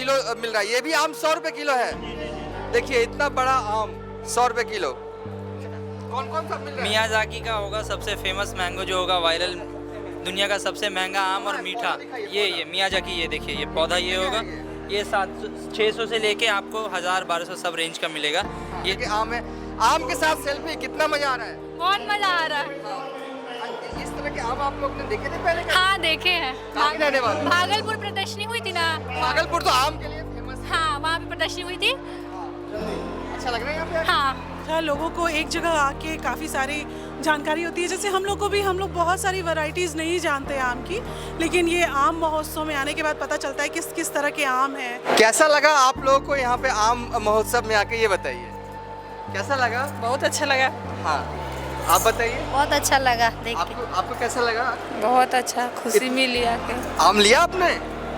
Kilo मिल रहा है। ये भी आम 100 रुपए किलो है। देखिए इतना बड़ा आम 100 रुपए किलो। कौन कौन सा मिल रहा है? मियाजाकी का होगा सबसे फेमस मैंगो जो होगा वायरल, दुनिया का सबसे महंगा आम और मीठा। ये मियाजाकी, ये देखिए ये पौधा ये होगा, ये 700-600 से लेके आपको 1000-1200 सब रेंज का मिलेगा। ये आम है। आम के साथ सेल्फी, कितना मजा आ रहा है। बहुत मजा आ रहा है। इस तरह के आम आप लोग ने देखे थे पहले? हाँ देखे हैं। कहाँ के रहने वाले? भागलपुर प्रदर्शनी हुई थी ना। भागलपुर तो आम के लिए फेमस है। हाँ वहाँ पे प्रदर्शनी हुई थी। अच्छा लग रहा है यहाँ पे? हाँ लोगों को एक जगह आके काफ़ी सारी जानकारी होती है। जैसे हम लोग बहुत सारी वैरायटीज़ नहीं जानते आम की, लेकिन ये आम महोत्सव में आने के बाद पता चलता है किस किस तरह के आम हैं। कैसा लगा आप लोगों को यहाँ पे आम महोत्सव में आके, ये बताइए कैसा लगा? बहुत अच्छा लगा। हाँ आप बताइए। बहुत अच्छा लगा देख के। आपको कैसा लगा? बहुत अच्छा, खुशी मिली आके। आम लिया आपने?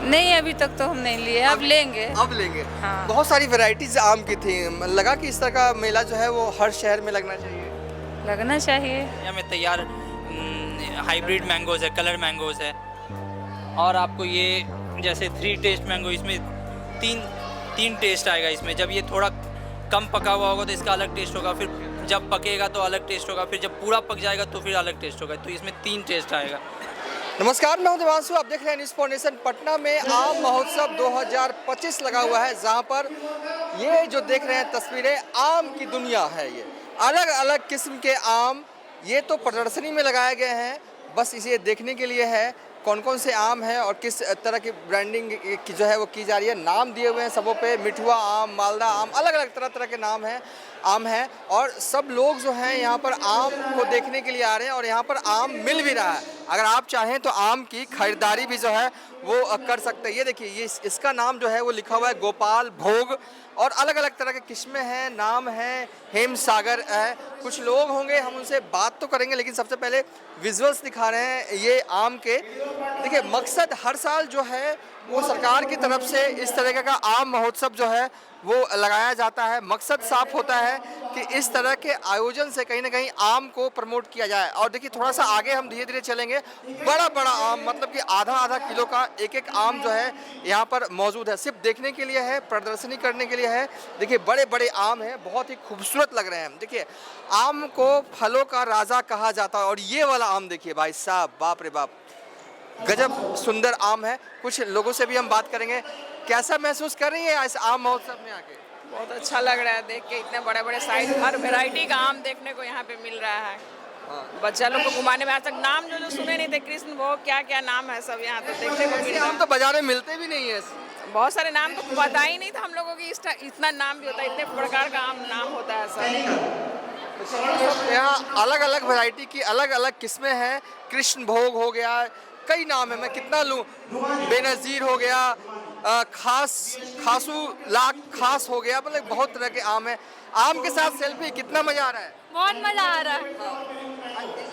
नहीं अभी तक तो हम नहीं लिए, अब लेंगे। अब लेंगे। हाँ। बहुत सारी वैरायटीज आम की थी। लगा कि इस तरह का मेला जो है वो हर शहर में लगना चाहिए। लगना चाहिए। यहाँ में तैयार हाइब्रिड मैंगोज है, कलर मैंगोज है, और आपको ये जैसे 3 टेस्ट मैंगो, इसमें तीन टेस्ट आएगा इसमें। जब ये थोड़ा कम पका हुआ होगा तो इसका अलग टेस्ट होगा, फिर जब पकेगा तो अलग टेस्ट होगा, फिर जब पूरा पक जाएगा तो फिर अलग टेस्ट होगा। तो इसमें 3 टेस्ट आएगा। नमस्कार, मैं हूं देवांशु, आप देख रहे हैं न्यूज़ फाउंडेशन। पटना में आम महोत्सव 2025 लगा हुआ है, जहां पर ये जो देख रहे हैं तस्वीरें, आम की दुनिया है। ये अलग अलग किस्म के आम ये तो प्रदर्शनी में लगाए गए हैं, बस इसे देखने के लिए है कौन कौन से आम हैं और किस तरह की ब्रांडिंग की जो है वो की जा रही है। नाम दिए हुए हैं सबों पे, मिठुआ आम, मालदा आम, अलग अलग तरह तरह के आम हैं और सब लोग जो हैं यहाँ पर आम को देखने के लिए आ रहे हैं और यहाँ पर आम मिल भी रहा है। अगर आप चाहें तो आम की खरीदारी भी जो है वो कर सकते हैं। ये देखिए, ये इसका नाम जो है वो लिखा हुआ है गोपाल भोग, और अलग अलग तरह के किस्में हैं, नाम हैं, हेम सागर है। कुछ लोग होंगे, हम उनसे बात तो करेंगे, लेकिन सबसे पहले विजुअल्स दिखा रहे हैं ये आम के। देखिए, मकसद हर साल जो है वो सरकार की तरफ से इस तरह का आम महोत्सव जो है वो लगाया जाता है। मकसद साफ होता है कि इस तरह के आयोजन से कहीं ना कहीं आम को प्रमोट किया जाए। और देखिए, थोड़ा सा आगे हम धीरे धीरे चलेंगे, बड़ा बड़ा आम, मतलब कि आधा आधा किलो का एक एक आम जो है यहाँ पर मौजूद है। सिर्फ देखने के लिए है, प्रदर्शनी करने के लिए है। देखिए, बड़े बड़े आम हैं, बहुत ही खूबसूरत लग रहे हैं। देखिए, आम को फलों का राजा कहा जाता है, और ये वाला आम देखिए भाई साहब, बाप रे बाप, गजब सुंदर आम है। कुछ लोगों से भी हम बात करेंगे। कैसा महसूस कर रही है इस आम महोत्सव में आके? बहुत अच्छा लग रहा है देख के, इतने बड़े बड़े साइज, हर वैरायटी का आम देखने को यहाँ पे मिल रहा है। बच्चा लोग को घुमाने में आज तक नाम जो सुने नहीं थे, कृष्ण भोग, क्या क्या नाम है सब यहाँ तो देखने को मिल रहा आम है। तो बाजार में मिलते भी नहीं है। बहुत सारे नाम तो पता ही नहीं था हम लोगों की, इतना नाम भी होता है, इतने प्रकार का आम नाम होता है सब। यहाँ अलग अलग वैरायटी की अलग अलग किस्में हैं। कृष्ण भोग हो गया, कई नाम है, मैं कितना लूँ, बेनज़ीर हो गया, खासू लाख खास हो गया, मतलब बहुत तरह के आम है। आम के साथ सेल्फी, कितना मजा आ रहा है। बहुत मजा आ रहा है।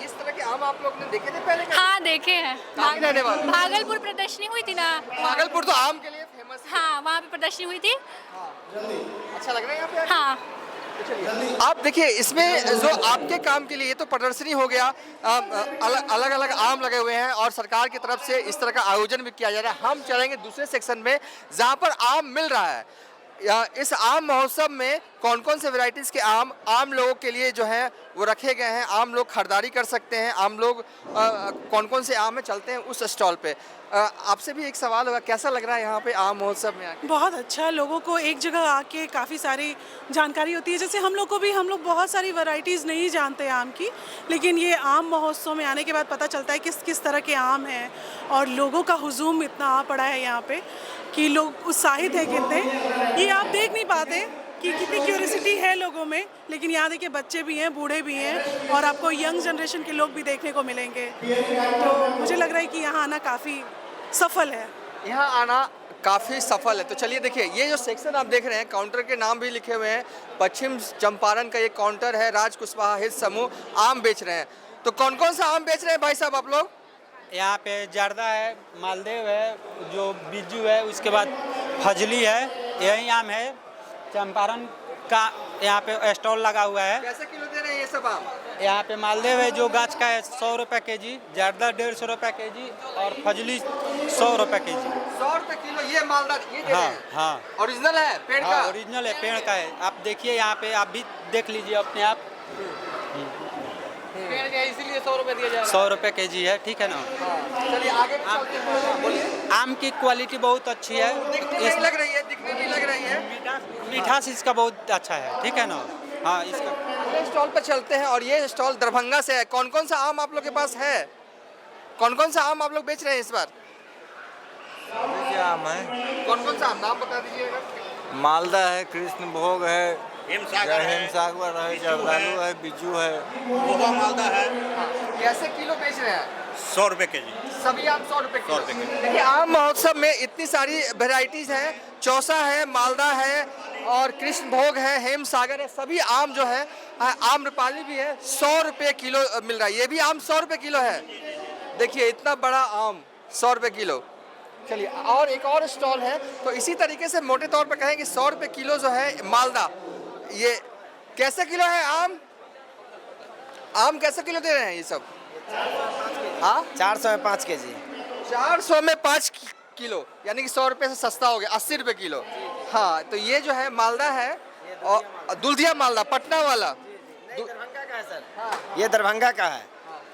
इस तरह के आम आप लोग ने देखे थे पहले? हाँ देखे हैं। कहाँ के रहने वाले? भागलपुर प्रदर्शनी हुई थी ना। भागलपुर तो आम के लिए फेमस है। हाँ वहाँ पे प्रदर्शनी हुई थी। अच्छा लग रहा है यहाँ पे? हाँ आप देखिए, इसमें जो आपके काम के लिए, ये तो प्रदर्शनी हो गया, अलग अलग आम लगे हुए हैं और सरकार की तरफ से इस तरह का आयोजन भी किया जा रहा है। हम चलेंगे दूसरे सेक्शन में जहाँ पर आम मिल रहा है। इस आम महोत्सव में कौन कौन से वैरायटीज़ के आम लोगों के लिए जो है वो रखे गए हैं, आम लोग खरीदारी कर सकते हैं। आम लोग कौन कौन से आम में चलते हैं उस स्टॉल पे। आपसे भी एक सवाल होगा, कैसा लग रहा है यहाँ पे आम महोत्सव में आके? बहुत अच्छा, लोगों को एक जगह आके काफ़ी सारी जानकारी होती है। जैसे हम लोग बहुत सारी वैरायटीज़ नहीं जानते आम की, लेकिन ये आम महोत्सव में आने के बाद पता चलता है किस किस तरह के आम हैं, और लोगों का हुजूम इतना आ पड़ा है यहाँ पे कि लोग उत्साहित है कितने, ये आप देख नहीं पाते कि कितनी क्यूरियोसिटी है लोगों में। लेकिन यहाँ देखिए, बच्चे भी हैं, बूढ़े भी हैं, और आपको यंग जनरेशन के लोग भी देखने को मिलेंगे। तो मुझे लग रहा है कि यहाँ आना काफ़ी सफल है। यहाँ आना काफ़ी सफल है। तो चलिए देखिए, ये जो सेक्शन आप देख रहे हैं, काउंटर के नाम भी लिखे हुए हैं। पश्चिम चंपारण का ये काउंटर है, राज कुशवाहा हित समूह आम बेच रहे हैं। तो कौन कौन सा आम बेच रहे हैं भाई साहब आप लोग? यहाँ पे जर्दा है, मालदेव है, जो बिज्जू है, उसके बाद फजली है, यही आम है। चंपारण का यहाँ पे स्टॉल लगा हुआ है। कैसे किलो दे रहे हैं ये सब आम? यहाँ पे मालदेव है जो गाछ का है 100 रुपये के जी, जर्दा 150 रुपये के जी और फजली 100 रुपये के जी। 100 रुपए किलो ये मालदा ये दे रहे हाँ हैं? हाँ ओरिजिनल है पेड़ का? हाँ ओरिजिनल है, पेड़ का है। आप देखिए यहाँ पे, आप भी देख लीजिए अपने आप। पेड़ का इसीलिए 100 रुपये दिया जा 100 रुपये के जी है, ठीक है ना। हाँ, चलिए आगे भी चलते हैं। हाँ, बोलिए। आम की क्वालिटी बहुत अच्छी है, दिखने में ही लग रही है, दिखने में ही लग रही है। मिठास इसका बहुत अच्छा है, ठीक है ना। हाँ इसका अगले स्टॉल पर चलते हैं और ये स्टॉल दरभंगा से है। कौन कौन सा आम आप लोग के पास है? कौन कौन सा आम आप लोग बेच रहे हैं इस बार? आम है, कौन कौन सा आम नाम बता दीजिएगा। मालदा है, कृष्ण भोग है, हेमसागर है, जर्दालू है, बिज्जू है। कैसे किलो बेच रहे हैं? 100 रुपए के जी। सभी आम 100 रुपए किलो। 100 रुपए किलो। देखिए आम महोत्सव में इतनी सारी वेराइटीज हैं, चौसा है, मालदा है और कृष्ण भोग है, हेम सागर है। सभी आम जो है आम्रपाली भी है, 100 रुपये किलो मिल रहा है। ये भी आम 100 रुपये किलो है। देखिए इतना बड़ा आम 100 रुपये किलो। चलिए और एक और स्टॉल है, तो इसी तरीके से मोटे तौर पर कहें कि 100 रुपये किलो जो है मालदा, ये कैसे किलो है आम? आम कैसे किलो दे रहे हैं ये सब? हाँ 400 में 5 केजी। 400 में 5 किलो, यानी कि 100 रुपये से सस्ता हो गया, 80 रुपये किलो। हाँ तो ये जो है मालदा है और दुल्धिया मालदा पटना वाला। दरभंगा का है सर, ये दरभंगा का है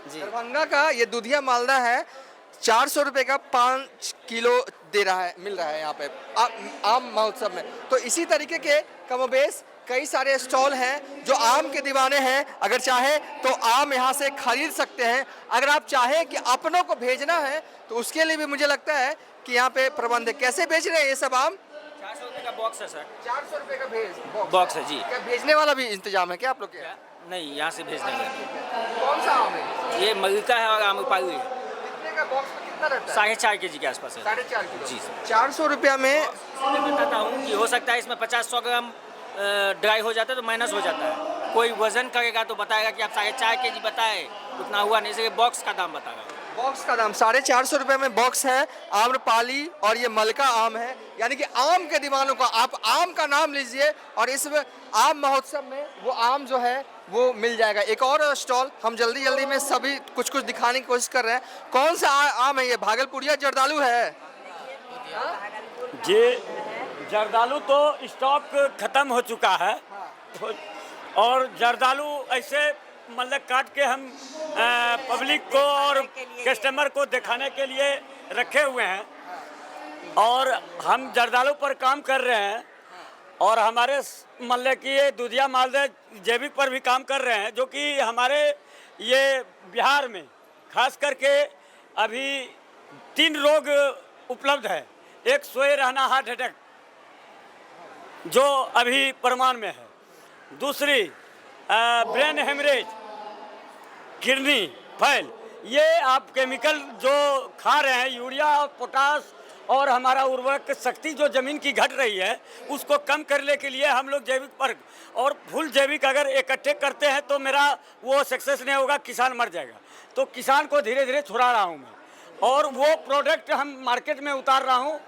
जी। दरभंगा का ये दुधिया मालदा है, 400 रुपये का 5 किलो दे रहा है, मिल रहा है यहाँ पे आम महोत्सव में। तो इसी तरीके के कमोबेश कई सारे स्टॉल हैं जो आम के दीवाने हैं। अगर चाहे तो आम यहाँ से खरीद सकते हैं। अगर आप चाहें कि अपनों को भेजना है तो उसके लिए भी मुझे लगता है कि यहाँ पे प्रबंध है। कैसे बेच रहे हैं ये सब आम? 400 रुपये का बॉक्स है सर। 400 रुपये का बॉक्स है जी। क्या भेजने वाला भी इंतजाम है क्या आप लोग के? नहीं, यहाँ से भेज देंगे। कौन सा आम है? ये मलिका है और आम्रपाली है। कितने का बॉक्स में कितना रहता है? 4.5 केजी के आसपास है। 4.5 किलो जी सर। 400 रुपया में। मैं बताता हूँ कि हो सकता है इसमें 50-100 ग्राम ड्राई हो जाता है तो माइनस हो जाता है। कोई वजन करेगा तो बताएगा कि आप 4.5 केजी बताए, उतना हुआ नहीं, इसलिए बॉक्स का दाम बताएगा। बॉक्स का दाम 450 रुपये में बॉक्स है। आम्रपाली और ये मलका आम है, यानी कि आम के दीवानों का आप आम का नाम लीजिए और इस आम महोत्सव में वो आम जो है वो मिल जाएगा। एक और स्टॉल हम जल्दी में सभी कुछ दिखाने की कोशिश कर रहे हैं। कौन सा आम है ये? भागलपुरिया जर्दालू है जी। जर्दालू तो स्टॉक खत्म हो चुका है और जर्दालू ऐसे मतलब काट के हम पब्लिक को और कस्टमर को दिखाने के लिए रखे हुए हैं और हम जर्दालू पर काम कर रहे हैं और हमारे मतलब कि ये दुधिया मालदा जैविक पर भी काम कर रहे हैं, जो कि हमारे ये बिहार में खास करके अभी 3 रोग उपलब्ध है। एक सोए रहना हार्ट अटैक जो अभी प्रमाण में है, दूसरी ब्रेन हेमरेज, किडनी फेल। ये आप केमिकल जो खा रहे हैं, यूरिया और पोटास और हमारा उर्वरक शक्ति जो ज़मीन की घट रही है, उसको कम करने के लिए हम लोग जैविक पर और फुल जैविक अगर इकट्ठे करते हैं तो मेरा वो सक्सेस नहीं होगा, किसान मर जाएगा। तो किसान को धीरे धीरे छुड़ा रहा हूँ मैं और वो प्रोडक्ट हम मार्केट में उतार रहा हूँ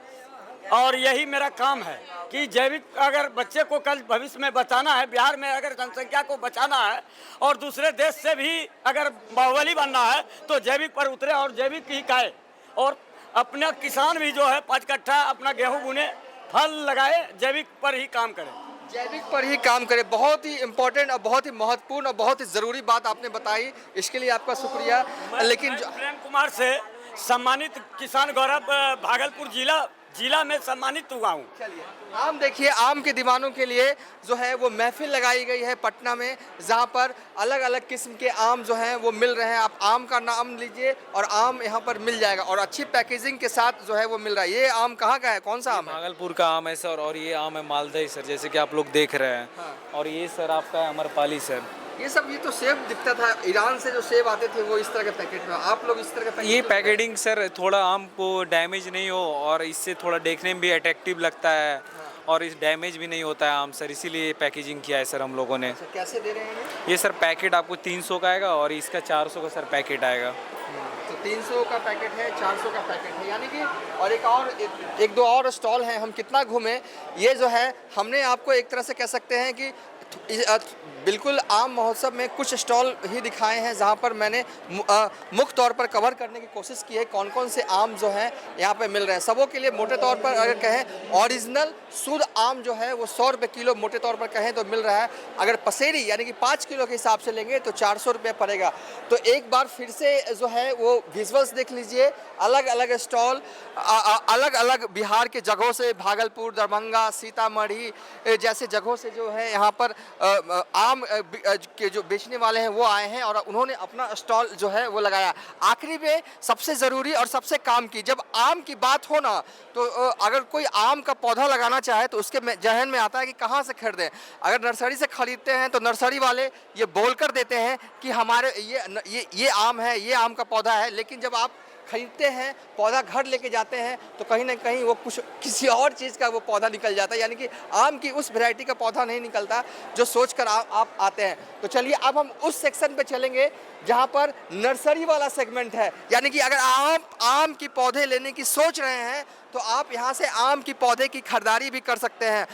और यही मेरा काम है कि जैविक अगर बच्चे को कल भविष्य में बचाना है, बिहार में अगर जनसंख्या को बचाना है और दूसरे देश से भी अगर बाहुबली बनना है तो जैविक पर उतरे और जैविक ही खाए और अपना किसान भी जो है 5 कट्ठा अपना गेहूं बुने, फल लगाए, जैविक पर ही काम करें। जैविक पर ही काम करें। बहुत ही इम्पोर्टेंट और बहुत ही महत्वपूर्ण और बहुत ही ज़रूरी बात आपने बताई, इसके लिए आपका शुक्रिया। लेकिन प्रेम कुमार से सम्मानित किसान गौरव भागलपुर जिला में सम्मानित हुआ हूँ। चलिए आम देखिए, आम के दीवानों के लिए जो है वो महफिल लगाई गई है पटना में, जहाँ पर अलग अलग किस्म के आम जो हैं वो मिल रहे हैं। आप आम का नाम लीजिए और आम यहाँ पर मिल जाएगा और अच्छी पैकेजिंग के साथ जो है वो मिल रहा है। ये आम कहाँ का है, कौन सा आम है? भागलपुर का आम है सर और ये आम है मालदह सर, जैसे कि आप लोग देख रहे हैं। और ये सर आपका है अमरपाली सर। ये सब ये तो सेब दिखता था, ईरान से जो सेब आते थे वो इस तरह के पैकेट में, आप लोग इस तरह का ये पैकेटिंग सर थोड़ा आम को डैमेज नहीं हो और इससे थोड़ा देखने में भी अट्रैक्टिव लगता है और इस डैमेज भी नहीं होता है आम सर, इसीलिए पैकेजिंग किया है सर हम लोगों ने। कैसे दे रहे हैं ये सर पैकेट आपको 300 का आएगा और इसका 400 का सर पैकेट आएगा। तो 300 का पैकेट है, 400 का पैकेट है, यानी कि और एक दो और स्टॉल हैं। हम कितना घूमें, ये जो है हमने आपको एक तरह से कह सकते हैं कि बिल्कुल आम महोत्सव में कुछ स्टॉल ही दिखाए हैं जहां पर मैंने मुख्य तौर पर कवर करने की कोशिश की है कौन कौन से आम जो हैं यहाँ पे मिल रहे हैं। सबों के लिए मोटे तौर पर अगर कहें ओरिजिनल शुद्ध आम जो है वो 100 रुपये किलो मोटे तौर पर कहें तो मिल रहा है। अगर पसेरी यानी कि 5 किलो के हिसाब से लेंगे तो 400 रुपये पड़ेगा। तो एक बार फिर से जो है वो विजुअल्स देख लीजिए, अलग अलग स्टॉल अलग अलग बिहार के जगहों से, भागलपुर, दरभंगा, सीतामढ़ी जैसे जगहों से जो है यहाँ पर आम के जो बेचने वाले हैं वो आए हैं और उन्होंने अपना स्टॉल जो है वो लगाया। आखिरी में सबसे ज़रूरी और सबसे काम की, जब आम की बात हो ना तो अगर कोई आम का पौधा लगाना चाहे तो उसके जहन में आता है कि कहाँ से खरीदें। अगर नर्सरी से खरीदते हैं तो नर्सरी वाले ये बोल कर देते हैं कि हमारे ये आम है, ये आम का पौधा है, लेकिन जब आप खरीदते हैं, पौधा घर लेके जाते हैं तो कहीं ना कहीं वो कुछ किसी और चीज़ का वो पौधा निकल जाता है, यानी कि आम की उस वैरायटी का पौधा नहीं निकलता जो सोचकर आप आते हैं। तो चलिए अब हम उस सेक्शन पे चलेंगे जहाँ पर नर्सरी वाला सेगमेंट है, यानी कि अगर आप आम की पौधे लेने की सोच रहे हैं तो आप यहाँ से आम की पौधे की खरीदारी भी कर सकते हैं।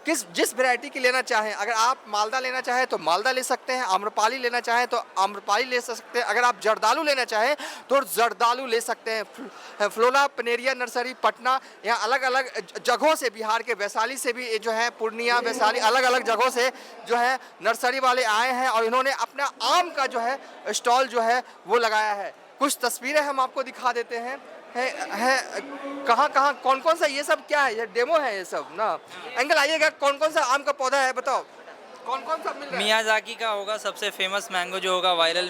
जिस वैरायटी की लेना चाहें, अगर आप मालदा लेना चाहें तो मालदा ले सकते हैं, आम्रपाली लेना चाहें तो आम्रपाली ले सकते हैं, अगर आप जर्दालू लेना चाहें तो जर्दालू ले सकते हैं। फ्लोरा पनेरिया नर्सरी पटना, यहाँ अलग अलग जगहों से, बिहार के वैशाली से भी जो है, पूर्णिया, वैशाली, अलग अलग जगहों से जो है नर्सरी वाले आए हैं और इन्होंने अपना आम का जो है स्टॉल जो है वो लगाया है। कुछ तस्वीरें हम आपको दिखा देते हैं कहाँ कौन कौन सा, ये सब क्या है, ये डेमो है ये सब ना। अंकल आइएगा, कौन कौन सा आम का पौधा है बताओ, कौन कौन सा मिल रहा है? मियाजाकी का होगा सबसे फेमस मैंगो जो होगा वायरल,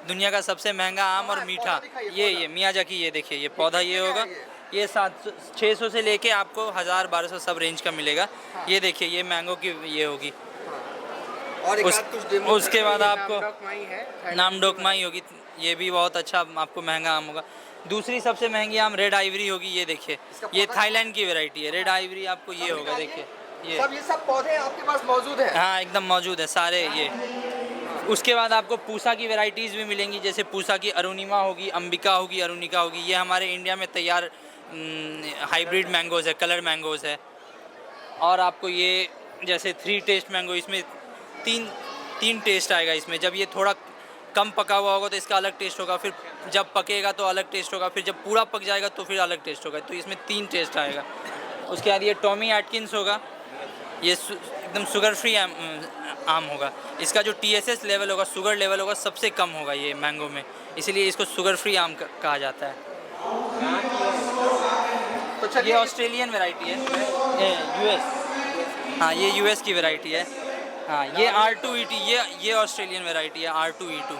दुनिया का सबसे महंगा आम और मीठा, ये मियाजाकी। ये देखिए ये पौधा ये होगा, ये 600 से लेके आपको 1000-1200 सब रेंज का मिलेगा। ये देखिए ये मैंगो की ये होगी। और उसके बाद आपको नामडोकमाई होगी, ये भी बहुत अच्छा आपको महंगा आम होगा। दूसरी सबसे महंगी आम रेड आइवरी होगी, ये देखिए ये थाईलैंड की वैरायटी है रेड आइवरी, आपको ये होगा देखिए ये सब पौधे आपके पास मौजूद हैं? हाँ एकदम मौजूद है सारे ये। उसके बाद आपको पूसा की वैरायटीज़ भी मिलेंगी, जैसे पूसा की अरुणिमा होगी, अंबिका होगी, अरुणिका होगी। ये हमारे इंडिया में तैयार हाइब्रिड मैंगोज़ है, कलर मैंगोज़ है। और आपको ये जैसे 3 टेस्ट मैंगो, इसमें तीन टेस्ट आएगा इसमें। जब ये थोड़ा कम पका हुआ होगा तो इसका अलग टेस्ट होगा, फिर जब पकेगा तो अलग टेस्ट होगा, फिर जब पूरा पक जाएगा तो फिर अलग टेस्ट होगा। तो इसमें 3 टेस्ट आएगा। उसके बाद ये टॉमी एटकिंस होगा, ये एकदम शुगर फ्री आम होगा। इसका जो TSS लेवल होगा, शुगर लेवल होगा, सबसे कम होगा ये मैंगो में, इसलिए इसको शुगर फ्री आम कहा जाता है। तो ये ऑस्ट्रेलियन वैरायटी है, US, हाँ ये US की वैरायटी है। हाँ ये R2E2, ये ऑस्ट्रेलियन वैरायटी है R2E2,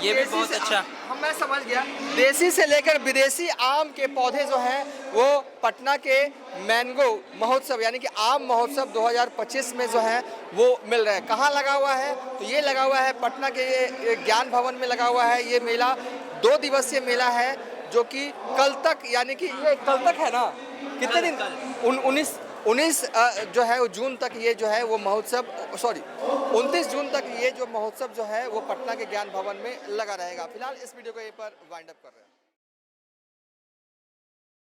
ये भी बहुत अच्छा। मैं समझ गया, देसी से लेकर विदेशी आम के पौधे जो हैं वो पटना के मैंगो महोत्सव यानी कि आम महोत्सव 2025 में जो है वो मिल रहे हैं। कहाँ लगा हुआ है? तो ये लगा हुआ है पटना के ज्ञान भवन में लगा हुआ है। ये मेला 2 दिवसीय मेला है जो कि कल तक, यानी कि ये कल तक है ना, कितने दिन, 19 जो है वो जून तक ये जो है वो महोत्सव, 29 जून तक ये जो महोत्सव जो है वो पटना के ज्ञान भवन में लगा रहेगा। फिलहाल इस वीडियो को यहीं पर वाइंड अप कर रहे हैं।